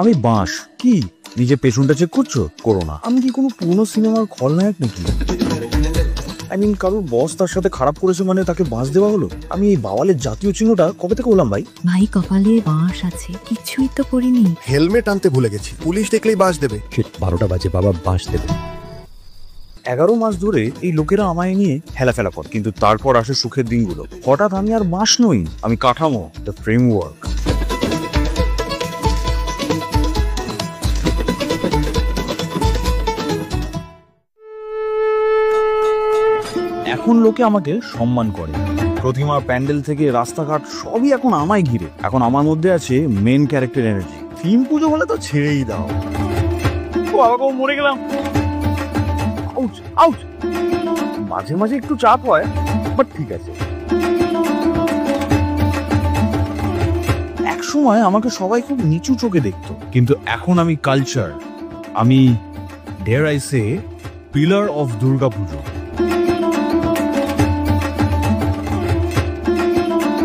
আমি বাঁশ কি নিজে পেছনটা চেক করছো? করো না। আমি কি কোনো পুরনো সিনেমার খলনায়ক নাকি? কারোর বস তার সাথে খারাপ করেছে মানে তাকে বাঁশ দেওয়া হলো? আমি এই বাওয়ালের জাতীয় চিহ্নটা কবে থেকে হলাম ভাই? ভাই কপালে বাঁশ আছে, কিছুই তো করিনি। হেলমেট আনতে ভুলে গেছি, পুলিশ দেখলেই বাঁশ দেবে। 12টা বাজে, বাবা বাঁশ দেবে। 11 মাস ধরে এই লোকেরা আমায় নিয়ে হেলাফেলা করে, কিন্তু তারপর আসে সুখের দিনগুলো। হঠাৎ আমি আর বাঁশ নই, আমি কাঠামো, দ্য ফ্রেমওয়ার্ক। এখন লোকে আমাকে সম্মান করে। প্রতিমা, প্যান্ডেল থেকে রাস্তাঘাট সবই এখন আমায় ঘিরে। এখন আমার মধ্যে আছে মেন ক্যারেক্টার এনার্জি। থিম পুজো হলে তো ছেড়েই দাও। ও বাবা, মরে গেলাম। Out out. মাঝে মাঝে একটু চাপ হয়, বাট ঠিক আছে। এক সময় আমাকে সবাই খুব নিচু চোখে দেখতো, কিন্তু এখন আমি কালচার। আমি dare I say pillar of Durga Puja.